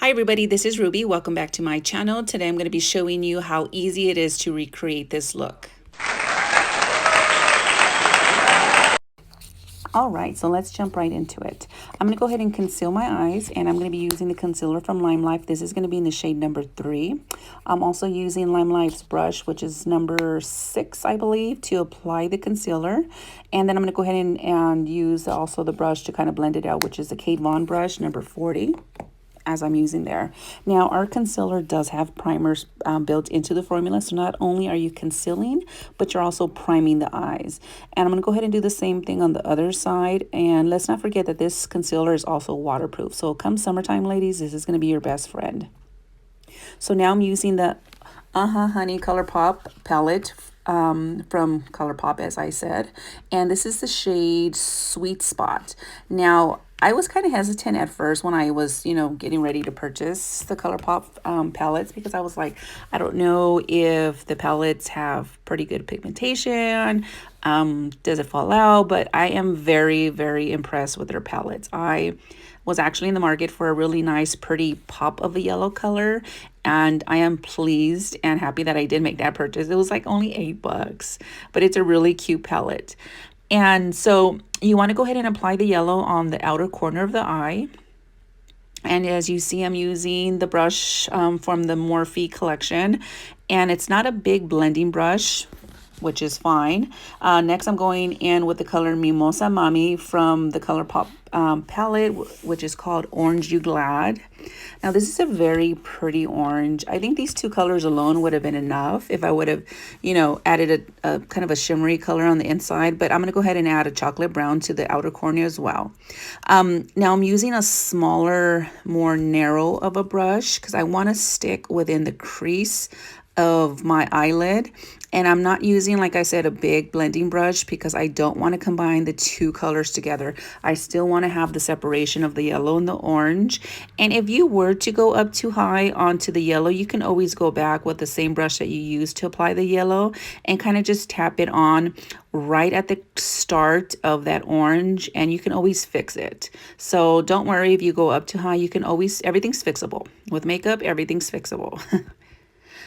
Hi everybody, this is Ruby. Welcome back to my channel. Today I'm going to be showing you how easy it is to recreate this look. Alright, so let's jump right into it. I'm going to go ahead and conceal my eyes, and I'm going to be using the concealer from Limelife. This is going to be in the shade number 3. I'm also using Limelife's brush, which is number 6, I believe, to apply the concealer. And then I'm going to go ahead and use also the brush to kind of blend it out, which is the Kate Von brush, number 40. As I'm using there. Now, our concealer does have primers built into the formula, so not only are you concealing, but you're also priming the eyes. And I'm going to go ahead and do the same thing on the other side. And let's not forget that this concealer is also waterproof. So come summertime, ladies, this is going to be your best friend. So now I'm using the Uh-Huh Honey Colourpop palette from Colourpop, as I said. And this is the shade Sweet Spot. Now, I was kind of hesitant at first when I was, getting ready to purchase the Colourpop palettes, because I was like, I don't know if the palettes have pretty good pigmentation. Does it fall out? But I am very, very impressed with their palettes. I was actually in the market for a really nice, pretty pop of a yellow color, and I am pleased and happy that I did make that purchase. It was like only $8, but it's a really cute palette. And so you want to go ahead and apply the yellow on the outer corner of the eye. And as you see, I'm using the brush from the Morphe collection, and it's not a big blending brush, which is fine. Next, I'm going in with the color Mimosa Mami from the Colourpop palette, which is called Orange You Glad. Now, this is a very pretty orange. I think these two colors alone would have been enough if I would have, added a kind of a shimmery color on the inside. But I'm going to go ahead and add a chocolate brown to the outer corner as well. Now, I'm using a smaller, more narrow of a brush because I want to stick within the crease of my eyelid, and I'm not using, like I said, a big blending brush because I don't want to combine the two colors together. I still want to have the separation of the yellow and the orange. And if you were to go up too high onto the yellow, you can always go back with the same brush that you used to apply the yellow and kind of just tap it on right at the start of that orange, and you can always fix it. So don't worry if you go up too high. You can always, everything's fixable. With makeup, everything's fixable.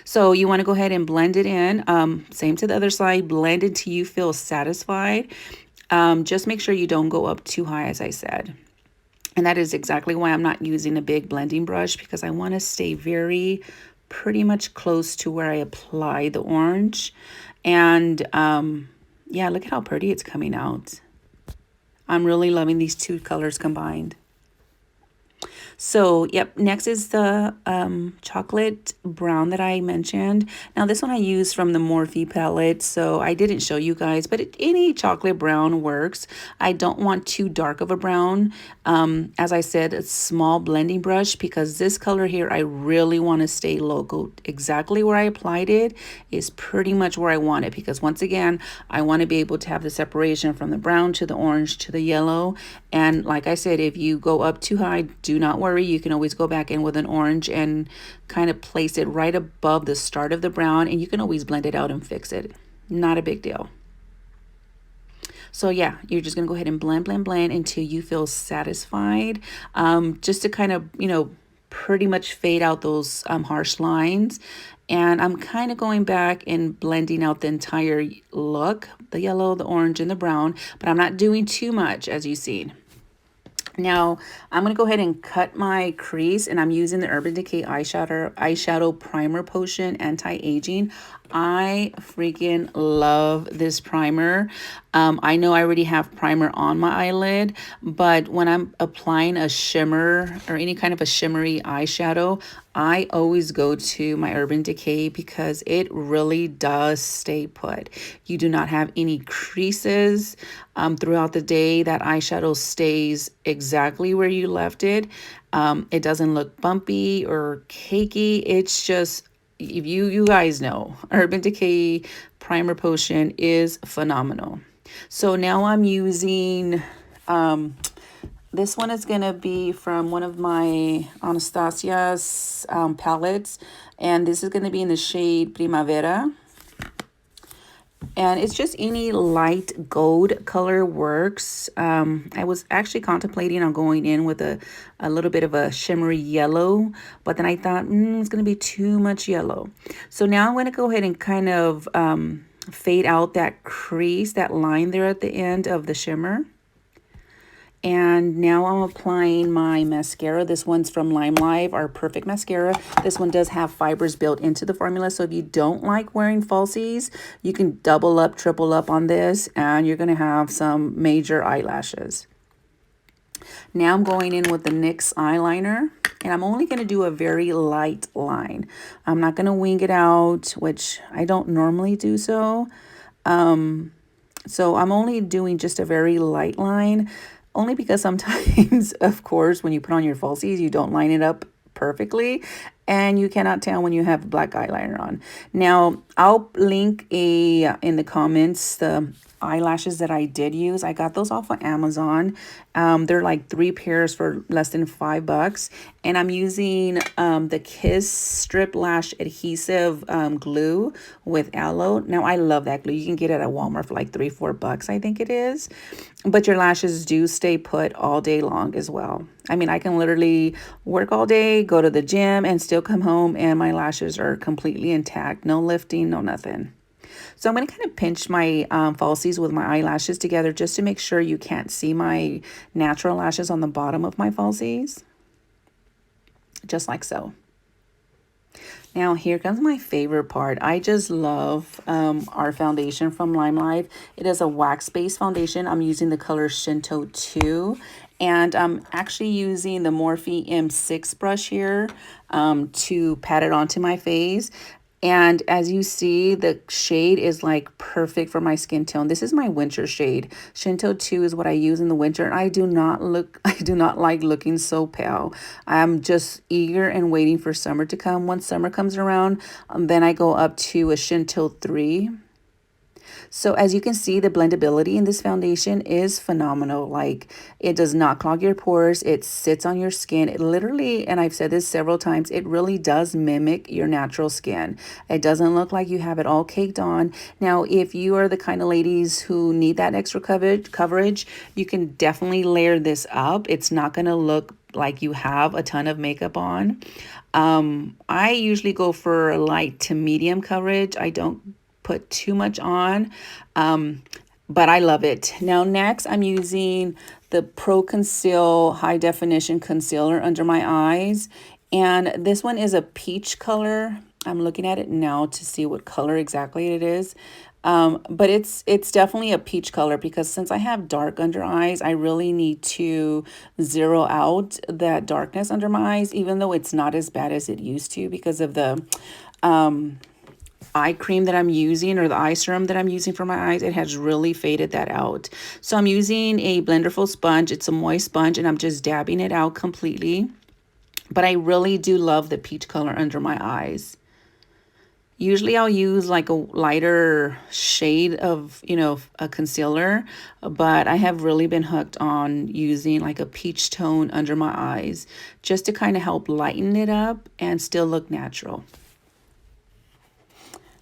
So you want to go ahead and blend it in. Same to the other side. Blend until you feel satisfied. Just make sure you don't go up too high, as I said. And that is exactly why I'm not using a big blending brush, because I want to stay pretty much close to where I apply the orange. And yeah, look at how pretty it's coming out. I'm really loving these two colors combined. So, yep, next is the chocolate brown that I mentioned. Now, this one I used from the Morphe palette, so I didn't show you guys, but any chocolate brown works. I don't want too dark of a brown. As I said, a small blending brush, because this color here, I really want to stay local. Exactly where I applied it is pretty much where I want it, because once again, I want to be able to have the separation from the brown to the orange to the yellow. And like I said, if you go up too high, do not worry. You can always go back in with an orange and kind of place it right above the start of the brown, and you can always blend it out and fix it. Not a big deal. So yeah, you're just gonna go ahead and blend, blend, blend until you feel satisfied. Just to kind of, pretty much fade out those harsh lines. And I'm kind of going back and blending out the entire look, the yellow, the orange, and the brown, but I'm not doing too much, as you've seen. Now, I'm going to go ahead and cut my crease, and I'm using the Urban Decay eyeshadow primer potion anti-aging. I freaking love this primer. I know I already have primer on my eyelid, but when I'm applying a shimmer or any kind of a shimmery eyeshadow, I always go to my Urban Decay because it really does stay put. You do not have any creases throughout the day. That eyeshadow stays exactly where you left it. It doesn't look bumpy or cakey. It's just, if you guys know, Urban Decay primer potion is phenomenal. So now I'm using this one is going to be from one of my Anastasia's palettes, and this is going to be in the shade Primavera. And it's just any light gold color works. I was actually contemplating on going in with a little bit of a shimmery yellow, but then I thought, it's going to be too much yellow. So now I'm going to go ahead and kind of fade out that crease, that line there at the end of the shimmer. And now I'm applying my mascara. This one's from Limelife, our Perfect Mascara. This one does have fibers built into the formula. So if you don't like wearing falsies, you can double up, triple up on this, and you're going to have some major eyelashes. Now I'm going in with the NYX eyeliner, and I'm only going to do a very light line. I'm not going to wing it out, which I don't normally do so. So I'm only doing just a very light line, only because sometimes, of course, when you put on your falsies, you don't line it up perfectly, and you cannot tell when you have black eyeliner on. Now, I'll link in the comments the eyelashes that I did use. I got those off of Amazon. They're like 3 pairs for less than $5, and I'm using the Kiss Strip Lash Adhesive glue with aloe. Now I love that glue. You can get it at Walmart for like $3-4, I think it is, but your lashes do stay put all day long as well. I mean, I can literally work all day, go to the gym, and still come home and my lashes are completely intact. No lifting, no nothing. So I'm going to kind of pinch my falsies with my eyelashes together just to make sure you can't see my natural lashes on the bottom of my falsies. Just like so. Now here comes my favorite part. I just love our foundation from Limelife. It is a wax-based foundation. I'm using the color Shinto 2. And I'm actually using the Morphe M6 brush here to pat it onto my face. And as you see, the shade is like perfect for my skin tone. This is my winter shade. Shinto 2 is what I use in the winter. And I do not like looking so pale. I'm just eager and waiting for summer to come. Once summer comes around, then I go up to a Shinto 3. So as you can see, the blendability in this foundation is phenomenal. Like, it does not clog your pores. It sits on your skin. It literally, and I've said this several times, it really does mimic your natural skin. It doesn't look like you have it all caked on. Now, if you are the kind of ladies who need that extra coverage, you can definitely layer this up. It's not going to look like you have a ton of makeup on. I usually go for light to medium coverage. I don't put too much on, but I love it. Now next, I'm using the Pro Conceal High Definition Concealer under my eyes, and this one is a peach color. I'm looking at it now to see what color exactly it is, but it's definitely a peach color, because since I have dark under eyes, I really need to zero out that darkness under my eyes, even though it's not as bad as it used to because of the eye cream that I'm using, or the eye serum that I'm using for my eyes. It has really faded that out. So I'm using a Blenderful sponge. It's a moist sponge, and I'm just dabbing it out completely. But I really do love the peach color under my eyes. Usually I'll use like a lighter shade of, a concealer, but I have really been hooked on using like a peach tone under my eyes just to kind of help lighten it up and still look natural.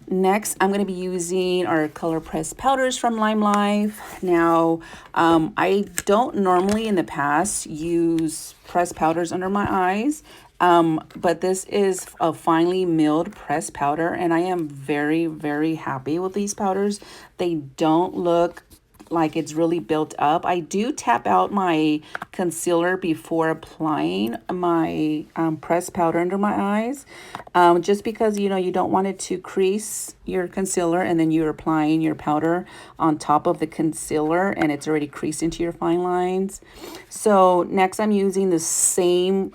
Next, I'm going to be using our Color Press powders from Limelife. Now, I don't normally in the past use pressed powders under my eyes, but this is a finely milled pressed powder, and I am very, very happy with these powders. They don't look like it's really built up. I do tap out my concealer before applying my pressed powder under my eyes, just because you don't want it to crease your concealer and then you're applying your powder on top of the concealer and it's already creased into your fine lines. So next I'm using the same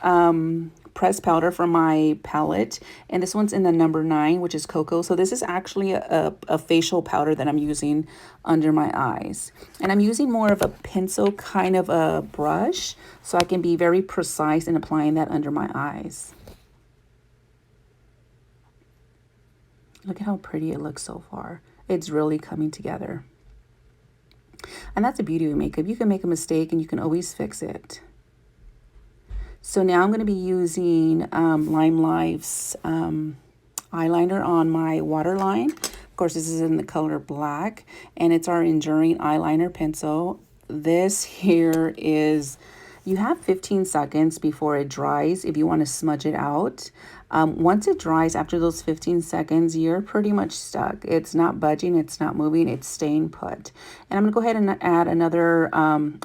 pressed powder from my palette, and this one's in the number 9, which is Cocoa. So this is actually a facial powder that I'm using under my eyes, and I'm using more of a pencil kind of a brush so I can be very precise in applying that under my eyes. Look at how pretty it looks so far. It's really coming together, and that's the beauty of makeup. You can make a mistake and you can always fix it. So now I'm going to be using Limelife's eyeliner on my waterline. Of course, this is in the color black, and it's our Enduring Eyeliner Pencil. This here is, you have 15 seconds before it dries if you want to smudge it out. Once it dries, after those 15 seconds, you're pretty much stuck. It's not budging, it's not moving, it's staying put. And I'm going to go ahead and add another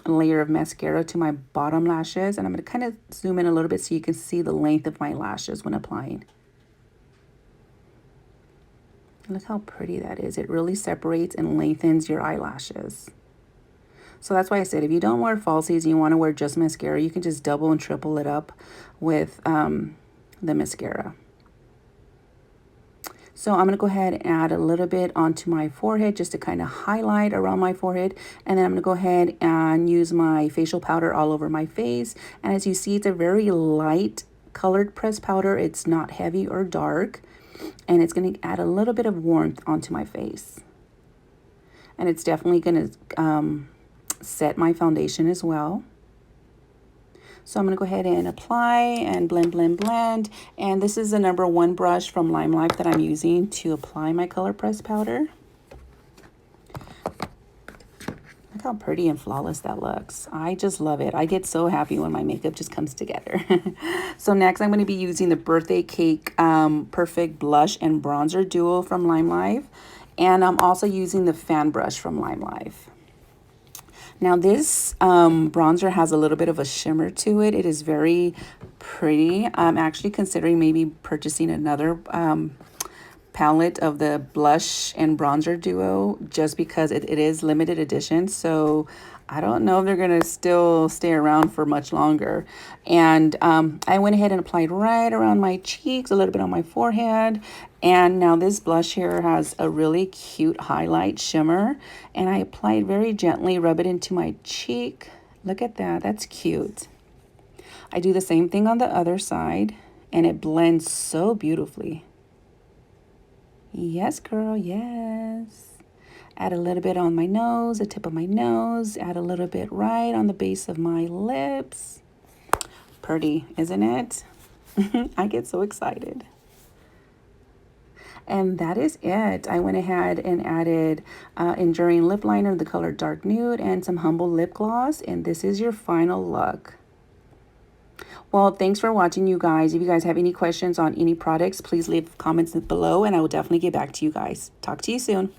layer of mascara to my bottom lashes. And I'm going to kind of zoom in a little bit so you can see the length of my lashes when applying. Look how pretty that is. It really separates and lengthens your eyelashes. So that's why I said if you don't wear falsies and you want to wear just mascara, you can just double and triple it up with the mascara. So I'm going to go ahead and add a little bit onto my forehead just to kind of highlight around my forehead. And then I'm going to go ahead and use my facial powder all over my face. And as you see, it's a very light colored pressed powder. It's not heavy or dark. And it's going to add a little bit of warmth onto my face. And it's definitely going to set my foundation as well. So I'm going to go ahead and apply and blend, blend, blend. And this is the #1 brush from Limelife that I'm using to apply my color pressed powder. Look how pretty and flawless that looks. I just love it. I get so happy when my makeup just comes together. So next I'm going to be using the Birthday Cake Perfect Blush and Bronzer Duo from Limelife. And I'm also using the fan brush from Limelife. Now this bronzer has a little bit of a shimmer to it. It is very pretty. I'm actually considering maybe purchasing another palette of the blush and bronzer duo just because it is limited edition. So I don't know if they're going to still stay around for much longer. And I went ahead and applied right around my cheeks, a little bit on my forehead. And now this blush here has a really cute highlight shimmer. And I applied very gently, rub it into my cheek. Look at that. That's cute. I do the same thing on the other side, and it blends so beautifully. Yes, girl, yes. Add a little bit on my nose, the tip of my nose. Add a little bit right on the base of my lips. Pretty, isn't it? I get so excited. And that is it. I went ahead and added Enduring Lip Liner, the color Dark Nude, and some Humble Lip Gloss. And this is your final look. Well, thanks for watching, you guys. If you guys have any questions on any products, please leave comments below, and I will definitely get back to you guys. Talk to you soon.